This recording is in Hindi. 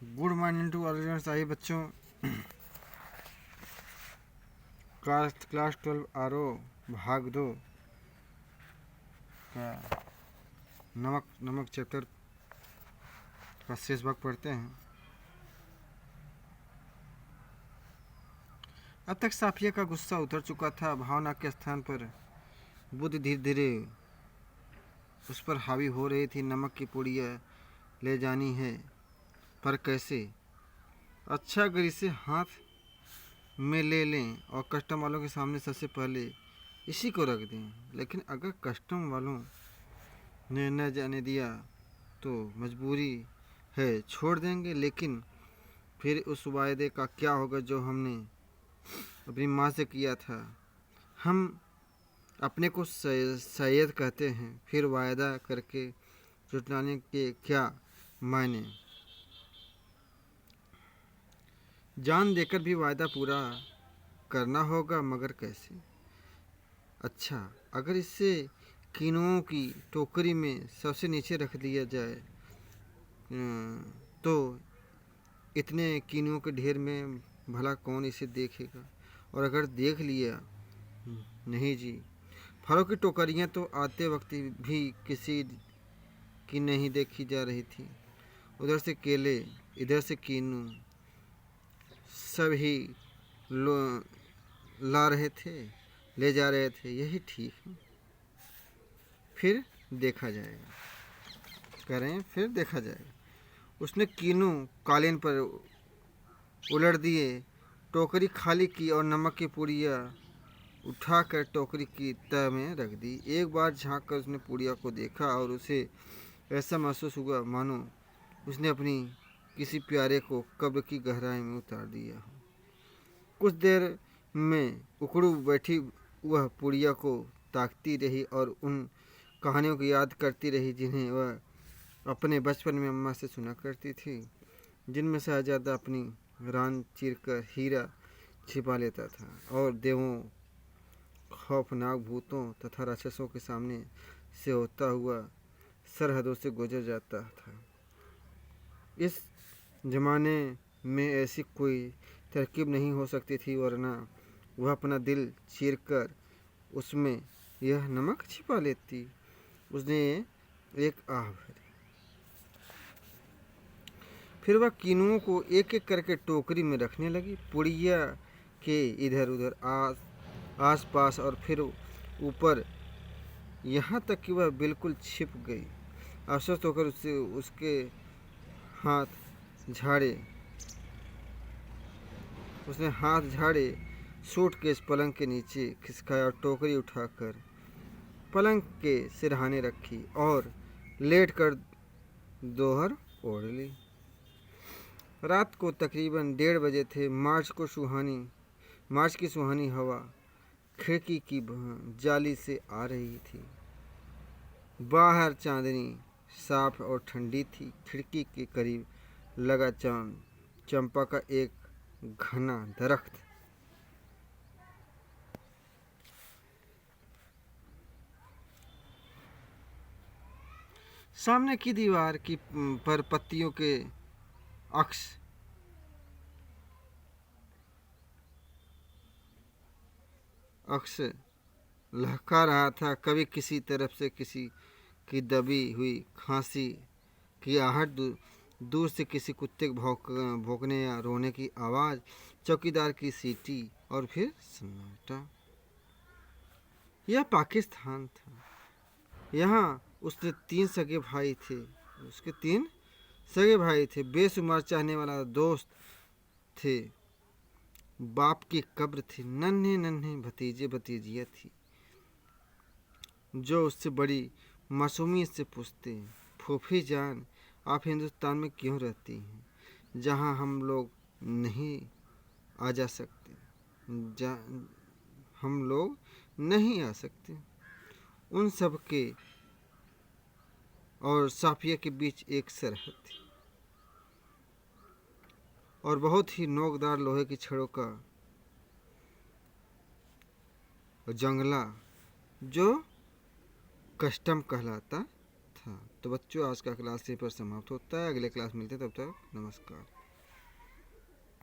गुड मॉर्निंग टू ऑल साही बच्चों। क्लास 12 आरो भाग 2 का नमक चैप्टर का शेष भाग पढ़ते हैं। अब तक साफिया का गुस्सा उतर चुका था। भावना के स्थान पर बुद्धि धीरे धीरे उस पर हावी हो रही थी। नमक की पुड़िया ले जानी है, पर कैसे? अच्छा, अगर इसे हाथ में ले लें और कस्टम वालों के सामने सबसे पहले इसी को रख दें। लेकिन अगर कस्टम वालों ने न जाने दिया तो मजबूरी है, छोड़ देंगे। लेकिन फिर उस वायदे का क्या होगा जो हमने अपनी माँ से किया था? हम अपने को सैयद कहते हैं, फिर वायदा करके जुटाने के क्या मायने? जान देकर भी वायदा पूरा करना होगा, मगर कैसे? अच्छा, अगर इसे कीनुओं की टोकरी में सबसे नीचे रख दिया जाए तो इतने कीनुओं के ढेर में भला कौन इसे देखेगा? और अगर देख लिया? नहीं जी, फलों की टोकरियां तो आते वक्त भी किसी की नहीं देखी जा रही थी। उधर से केले, इधर से कीनू, सभी ला रहे थे, ले जा रहे थे। यही ठीक है, फिर देखा जाएगा। करें, फिर देखा जाएगा। उसने कीनू कालीन पर उलट दिए, टोकरी खाली की और नमक की पुड़िया उठाकर टोकरी की तह में रख दी। एक बार झांक कर उसने पुड़िया को देखा और उसे ऐसा महसूस हुआ मानो उसने अपनी किसी प्यारे को कब्र की गहराई में उतार दिया हो। कुछ देर में उकड़ू बैठी वह पुड़िया को ताकती रही और उन कहानियों को याद करती रही जिन्हें वह अपने बचपन में अम्मा से सुना करती थी, जिनमें शहजादा अपनी रान चीरकर हीरा छिपा लेता था और देवों, खौफनाक भूतों तथा राक्षसों के सामने से होता हुआ सरहदों से गुजर जाता था। इस जमाने में ऐसी कोई तरकीब नहीं हो सकती थी, वरना वह अपना दिल चीरकर उसमें यह नमक छिपा लेती। उसने एक आह भरी। फिर वह कीनुओं को एक एक करके टोकरी में रखने लगी, पुड़िया के इधर उधर आस पास और फिर ऊपर, यहाँ तक कि वह बिल्कुल छिप गई। आश्वस्त होकर उसके हाथ झाड़े उसने हाथ झाड़े सूटकेस पलंग के नीचे खिसकाया और टोकरी उठाकर पलंग के सिरहाने रखी और लेट कर दोहर ओढ़ ली। रात को तकरीबन 1:30 बजे थे। मार्च की सुहानी हवा खिड़की की जाली से आ रही थी। बाहर चांदनी साफ और ठंडी थी। खिड़की के करीब लगा चंपा का एक घना दरख्त सामने की दीवार की पर पत्तियों के अक्स लहका रहा था। कभी किसी तरफ से किसी की दबी हुई खांसी की आहट, दूर से किसी कुत्ते भौंकने या रोने की आवाज़, चौकीदार की सीटी और फिर सन्नाटा। यह पाकिस्तान था। यहाँ उसके 3 सगे भाई थे। बेशुमार चाहने वाला दोस्त थे। बाप की कब्र थी। नन्हे नन्हे भतीजे भतीजियाँ थी जो उससे बड़ी मासूमियत से पूछते, फूफी जान, आप हिंदुस्तान में क्यों रहती हैं, जहाँ हम लोग नहीं आ जा सकते? हम लोग नहीं आ सकते। उन सब के और साफिया के बीच एक सरहद थी और बहुत ही नोकदार लोहे की छड़ों का जंगला जो कस्टम कहलाता था। हाँ, तो बच्चों आज का क्लास यहीं पर समाप्त होता है। अगले क्लास मिलते हैं, तब तक नमस्कार।